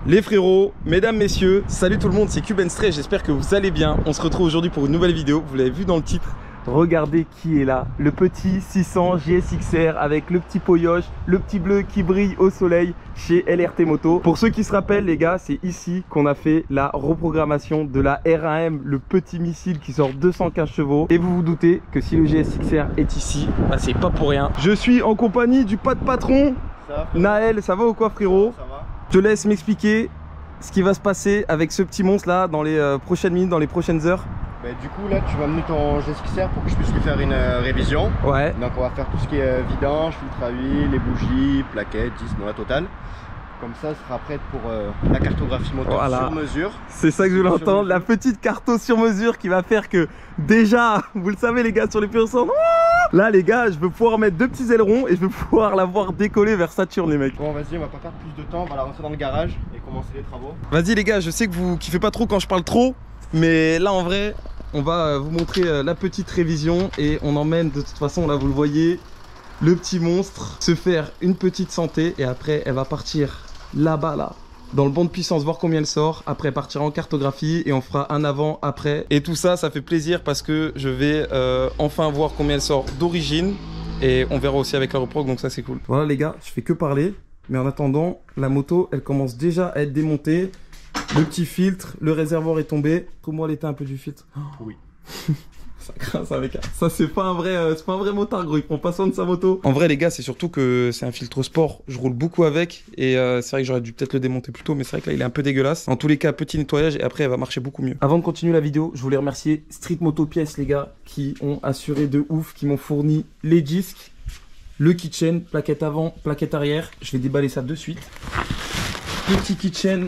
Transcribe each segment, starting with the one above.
Les frérots, mesdames, messieurs, salut tout le monde, c'est Cuben Stray, j'espère que vous allez bien. On se retrouve aujourd'hui pour une nouvelle vidéo, vous l'avez vu dans le titre. Regardez qui est là, le petit 600 JSXR avec le petit poyoche, le petit bleu qui brille au soleil chez LRT Moto. Pour ceux qui se rappellent les gars, c'est ici qu'on a fait la reprogrammation de la R1M, le petit missile qui sort 215 chevaux. Et vous vous doutez que si le JSXR est ici, bah c'est pas pour rien. Je suis en compagnie du pas de patron, Naël, ça va ou quoi frérot? Ça va. Je te laisse m'expliquer ce qui va se passer avec ce petit monstre là dans les prochaines minutes, dans les prochaines heures. Bah, du coup là tu vas amener ton GSXR pour que je puisse lui faire une révision. Ouais. Donc on va faire tout ce qui est vidange, filtre à huile, les bougies, plaquettes, disques, la totale. Comme ça, elle sera prête pour la cartographie moteur sur mesure. C'est ça que je voulais entendre, la petite carto sur mesure qui va faire que déjà, vous le savez les gars sur les purs centres, là les gars, je veux pouvoir mettre deux petits ailerons et je veux pouvoir la voir décoller vers Saturne les mecs. Bon vas-y, on va pas perdre plus de temps, on va la rentrer dans le garage et commencer les travaux. Vas-y les gars, je sais que vous kiffez pas trop quand je parle trop, mais là en vrai, on va vous montrer la petite révision et on emmène de toute façon, là vous le voyez, le petit monstre se faire une petite santé et après elle va partir là-bas là dans le banc de puissance voir combien elle sort, après partir en cartographie et on fera un avant après et tout ça ça fait plaisir parce que je vais enfin voir combien elle sort d'origine et on verra aussi avec la reprog donc ça c'est cool. Voilà les gars, je fais que parler mais en attendant la moto elle commence déjà à être démontée, le petit filtre, le réservoir est tombé. Trouve-moi l'état un peu du filtre. Oui. Ça grince avec ça, c'est pas un vrai motard gros, il prend pas soin de sa moto. En vrai les gars, c'est surtout que c'est un filtre sport, je roule beaucoup avec et c'est vrai que j'aurais dû peut-être le démonter plus tôt, mais c'est vrai que là il est un peu dégueulasse. En tous les cas, petit nettoyage et après elle va marcher beaucoup mieux. Avant de continuer la vidéo, je voulais remercier Street Moto Pièces les gars qui ont assuré de ouf, qui m'ont fourni les disques, le kitchen, plaquette avant, plaquette arrière. Je vais déballer ça de suite. Petit kitchen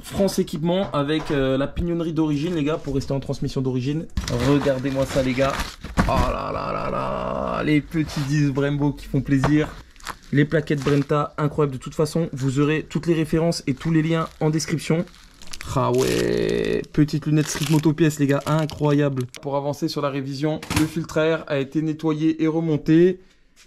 France Équipement avec la pignonnerie d'origine les gars pour rester en transmission d'origine. Regardez-moi ça les gars. Oh là là là là. Les petits disques Brembo qui font plaisir. Les plaquettes Brenta incroyables. De toute façon vous aurez toutes les références et tous les liens en description. Ah ouais. Petite lunette Street Moto Pièces les gars, incroyable. Pour avancer sur la révision, le filtre à air a été nettoyé et remonté.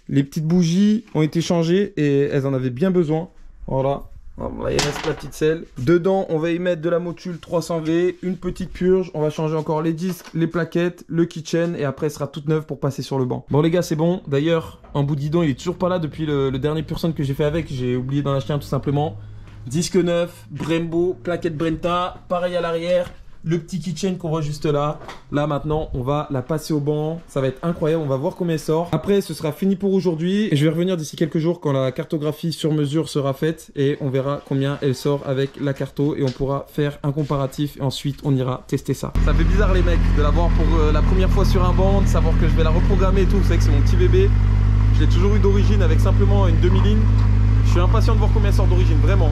Les petites bougies ont été changées et elles en avaient bien besoin. Voilà. Là, il reste la petite selle. Dedans, on va y mettre de la motule 300V, une petite purge. On va changer encore les disques, les plaquettes, le kitchen et après, elle sera toute neuve pour passer sur le banc. Bon les gars, c'est bon. D'ailleurs, un bout de guidon, il est toujours pas là depuis le dernier pur que j'ai fait avec. J'ai oublié d'en acheter un tout simplement. Disque neuf, Brembo, plaquette Brenta, pareil à l'arrière. Le petit kitchen qu'on voit juste là. Là maintenant on va la passer au banc. Ça va être incroyable, on va voir combien elle sort. Après ce sera fini pour aujourd'hui. Et je vais revenir d'ici quelques jours quand la cartographie sur mesure sera faite. Et on verra combien elle sort avec la carto. Et on pourra faire un comparatif. Et ensuite on ira tester ça. Ça fait bizarre les mecs de la voir pour la première fois sur un banc. De savoir que je vais la reprogrammer et tout. Vous savez que c'est mon petit bébé. Je l'ai toujours eu d'origine avec simplement une demi-ligne. Je suis impatient de voir combien elle sort d'origine, vraiment.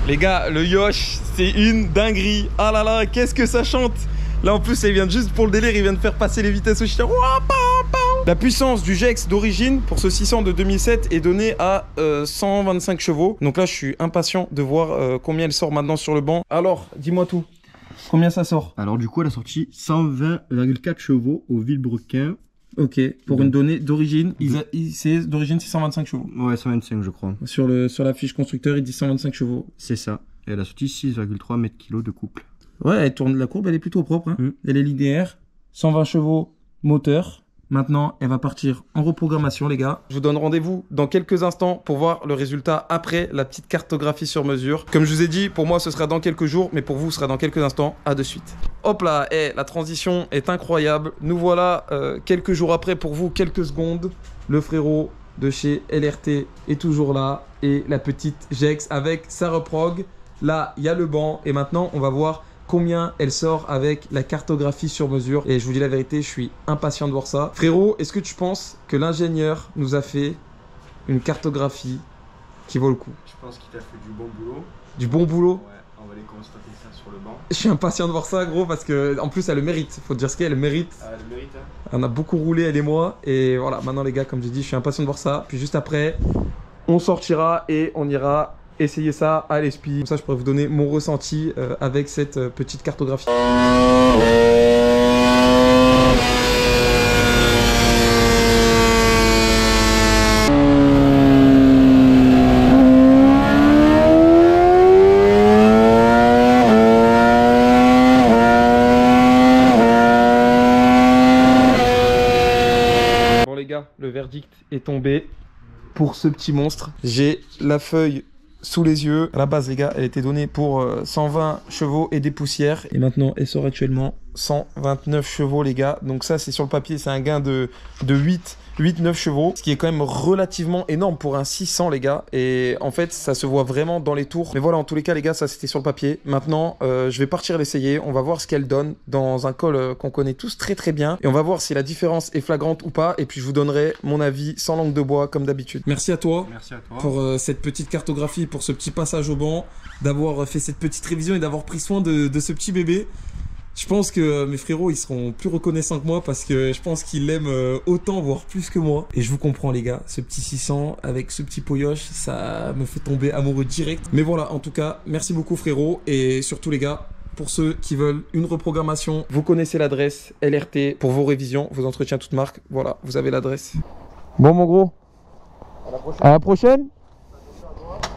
Les gars, le Yosh, c'est une dinguerie. Ah là là, qu'est-ce que ça chante. Là en plus, il vient juste pour le délire, il vient de faire passer les vitesses au chien. La puissance du GEX d'origine pour ce 600 de 2007 est donnée à 125 chevaux. Donc là, je suis impatient de voir combien elle sort maintenant sur le banc. Alors, dis-moi tout. Combien ça sort? Alors du coup, elle a sorti 120,4 chevaux au Villebrequin. Ok, pour une donnée d'origine, c'est d'origine 625 chevaux. Ouais, 125 je crois. Sur la fiche constructeur, il dit 125 chevaux. C'est ça. Et elle a sorti 6,3 mètres-kg de couple. Ouais, elle tourne, la courbe, elle est plutôt propre. Hein. Elle est linéaire, 120 chevaux moteur. Maintenant, elle va partir en reprogrammation, les gars. Je vous donne rendez-vous dans quelques instants pour voir le résultat après la petite cartographie sur mesure. Comme je vous ai dit, pour moi, ce sera dans quelques jours, mais pour vous, ce sera dans quelques instants. À de suite. Hop là, la transition est incroyable. Nous voilà quelques jours après, pour vous, quelques secondes. Le frérot de chez LRT est toujours là. Et la petite Jex avec sa reprog. Là, il y a le banc. Et maintenant, on va voir combien elle sort avec la cartographie sur mesure. Et je vous dis la vérité, je suis impatient de voir ça. Frérot, est-ce que tu penses que l'ingénieur nous a fait une cartographie qui vaut le coup? Je pense qu'il t'a fait du bon boulot. Du bon boulot? Ouais. On va aller constater ça sur le banc. Je suis impatient de voir ça, gros, parce que en plus, elle le mérite. Faut te dire ce qu'elle mérite. Ah, elle mérite, hein. On a beaucoup roulé, elle et moi. Et voilà, maintenant, les gars, comme j'ai dit, je suis impatient de voir ça. Puis juste après, on sortira et on ira essayer ça à l'ESPI. Comme ça, je pourrais vous donner mon ressenti avec cette petite cartographie. Le verdict est tombé pour ce petit monstre. J'ai la feuille sous les yeux. À la base, les gars, elle était donnée pour 120 chevaux et des poussières. Et maintenant, elle sort actuellement 129 chevaux, les gars. Donc ça, c'est sur le papier, c'est un gain de 8-9 chevaux. Ce qui est quand même relativement énorme pour un 600, les gars. Et en fait, ça se voit vraiment dans les tours. Mais voilà, en tous les cas, les gars, ça, c'était sur le papier. Maintenant, je vais partir l'essayer. On va voir ce qu'elle donne dans un col qu'on connaît tous très très bien. Et on va voir si la différence est flagrante ou pas. Et puis, je vous donnerai mon avis sans langue de bois, comme d'habitude. Merci à toi. Merci à toi. Pour cette petite cartographie, pour ce petit passage au banc, d'avoir fait cette petite révision et d'avoir pris soin de ce petit bébé. Je pense que mes frérots, ils seront plus reconnaissants que moi parce que je pense qu'ils l'aiment autant, voire plus que moi. Et je vous comprends, les gars. Ce petit 600 avec ce petit poyoche, ça me fait tomber amoureux direct. Mais voilà, en tout cas, merci beaucoup, frérot. Et surtout, les gars, pour ceux qui veulent une reprogrammation, vous connaissez l'adresse LRT pour vos révisions, vos entretiens toutes marques. Voilà, vous avez l'adresse. Bon, mon gros. À la prochaine.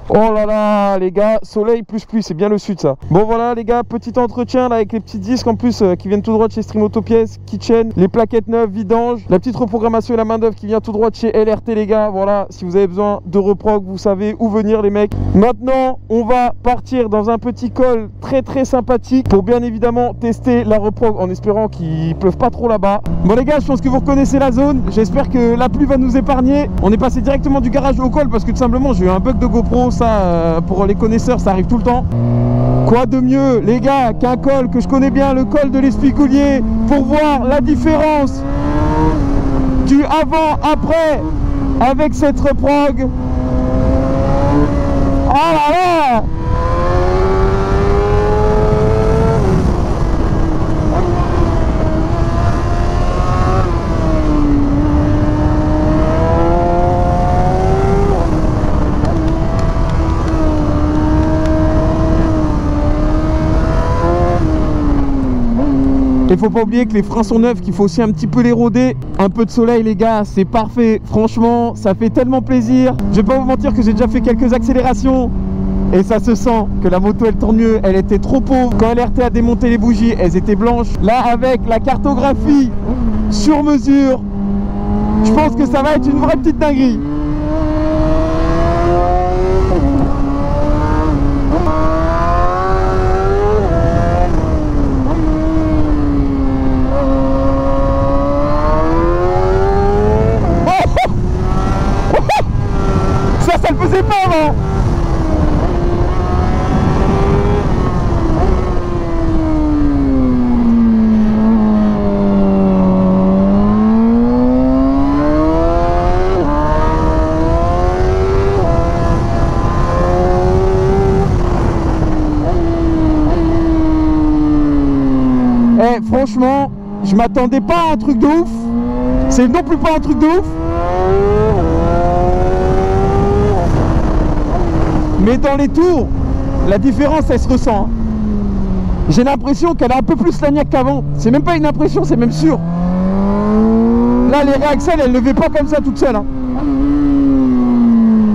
Oh là là, les gars, soleil plus pluie, c'est bien le sud ça. Bon voilà les gars, petit entretien là avec les petits disques en plus qui viennent tout droit de chez Stream Autopièces, Kitchen, les plaquettes neuves, vidange, la petite reprogrammation et la main d'œuvre qui vient tout droit de chez LRT les gars. Voilà, si vous avez besoin de reprog, vous savez où venir les mecs. Maintenant, on va partir dans un petit col très très sympathique pour bien évidemment tester la reprog en espérant qu'il pleuve pas trop là-bas. Bon les gars, je pense que vous reconnaissez la zone, j'espère que la pluie va nous épargner. On est passé directement du garage au col parce que tout simplement j'ai eu un bug de GoPro. Ça, pour les connaisseurs, ça arrive tout le temps. Quoi de mieux, les gars, qu'un col que je connais bien, le col de l'Espigoulier, pour voir la différence du avant-après avec cette reprog. Oh là là! Il faut pas oublier que les freins sont neufs, qu'il faut aussi un petit peu les rôder. Un peu de soleil les gars, c'est parfait. Franchement, ça fait tellement plaisir. Je vais pas vous mentir que j'ai déjà fait quelques accélérations. Et ça se sent que la moto elle tourne mieux. Elle était trop pauvre. Quand LRT a démonté les bougies, elles étaient blanches. Là avec la cartographie sur mesure, je pense que ça va être une vraie petite dinguerie. Ça le faisait pas avant. Eh franchement, je m'attendais pas à un truc de ouf. C'est non plus pas un truc de ouf. Mais dans les tours, la différence, elle se ressent. J'ai l'impression qu'elle a un peu plus la niaque qu'avant. C'est même pas une impression, c'est même sûr. Là, les réaxels, elles ne levaient pas comme ça toutes seules. Hein.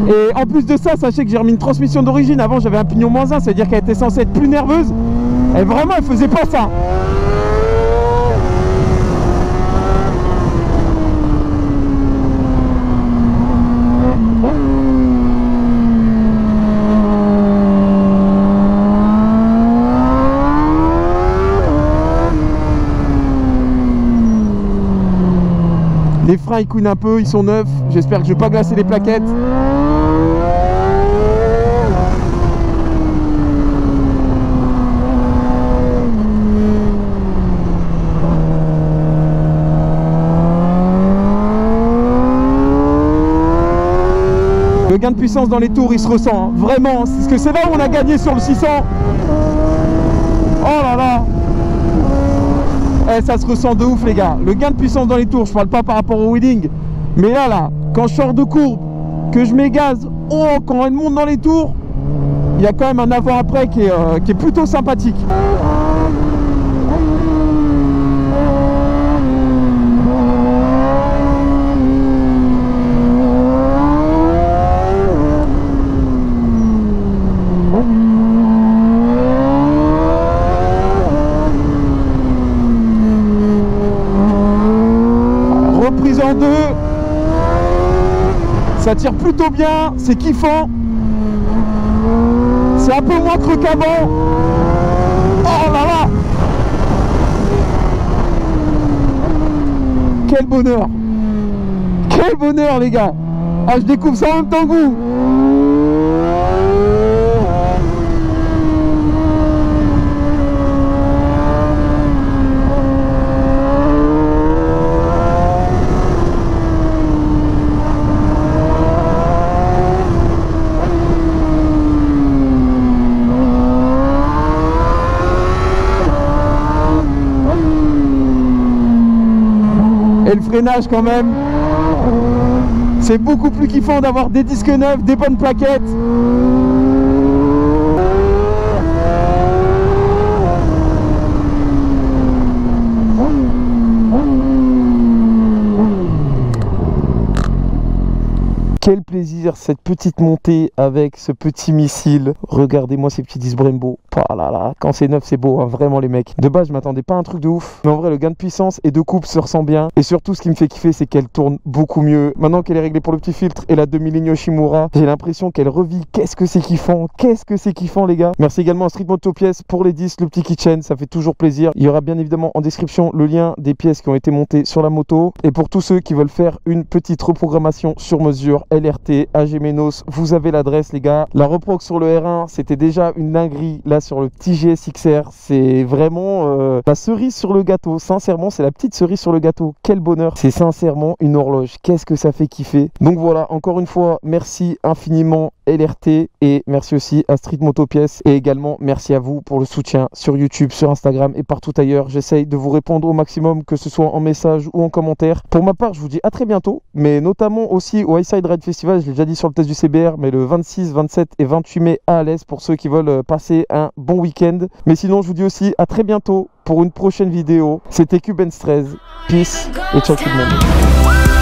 Et en plus de ça, sachez que j'ai remis une transmission d'origine. Avant, j'avais un pignon -1, ça veut dire qu'elle était censée être plus nerveuse. Et vraiment, elle faisait pas ça. Les freins ils couinent un peu, ils sont neufs. J'espère que je vais pas glacer les plaquettes. Le gain de puissance dans les tours, il se ressent, hein. Vraiment, parce que c'est là où on a gagné sur le 600. Oh là là. Eh, ça se ressent de ouf les gars. Le gain de puissance dans les tours, je parle pas par rapport au wheeling, mais là, quand je sors de courbe, que je m'égase, oh, quand elle monte dans les tours, il y a quand même un avant-après qui est plutôt sympathique. Reprise en deux. Ça tire plutôt bien, c'est kiffant. C'est un peu moins creux qu'avant. Oh là là. Quel bonheur. Quel bonheur les gars. Ah, je découvre ça en même temps que vous. Et le freinage quand même, c'est beaucoup plus kiffant d'avoir des disques neufs, des bonnes plaquettes. Quel plaisir cette petite montée avec ce petit missile. Regardez-moi ces petits disques Brembo. Oh là là, quand c'est neuf c'est beau, hein, vraiment les mecs. De base je m'attendais pas à un truc de ouf, mais en vrai le gain de puissance et de coupe se ressent bien. Et surtout ce qui me fait kiffer c'est qu'elle tourne beaucoup mieux. Maintenant qu'elle est réglée pour le petit filtre et la demi-ligne Yoshimura, j'ai l'impression qu'elle revit. Qu'est-ce que c'est kiffant les gars. Merci également à Street Moto Pièces pour les disques, le petit keychain, ça fait toujours plaisir. Il y aura bien évidemment en description le lien des pièces qui ont été montées sur la moto. Et pour tous ceux qui veulent faire une petite reprogrammation sur mesure, LRT, AG Menos, vous avez l'adresse les gars. La reprog sur le R1 c'était déjà une dinguerie. Là sur le petit GSXR c'est vraiment la cerise sur le gâteau. Sincèrement c'est la petite cerise sur le gâteau. Quel bonheur. C'est sincèrement une horloge. Qu'est-ce que ça fait kiffer. Donc voilà, encore une fois merci infiniment LRT et merci aussi à Street Moto Pièces et également merci à vous pour le soutien sur YouTube, sur Instagram et partout ailleurs. J'essaye de vous répondre au maximum, que ce soit en message ou en commentaire. Pour ma part je vous dis à très bientôt, mais notamment aussi au Highside Ride Festival. Je l'ai déjà dit sur le test du CBR, mais le 26, 27 et 28 mai à Alès pour ceux qui veulent passer un bon week-end. Mais sinon je vous dis aussi à très bientôt pour une prochaine vidéo. C'était Cubenz 13, peace et ciao tout le monde.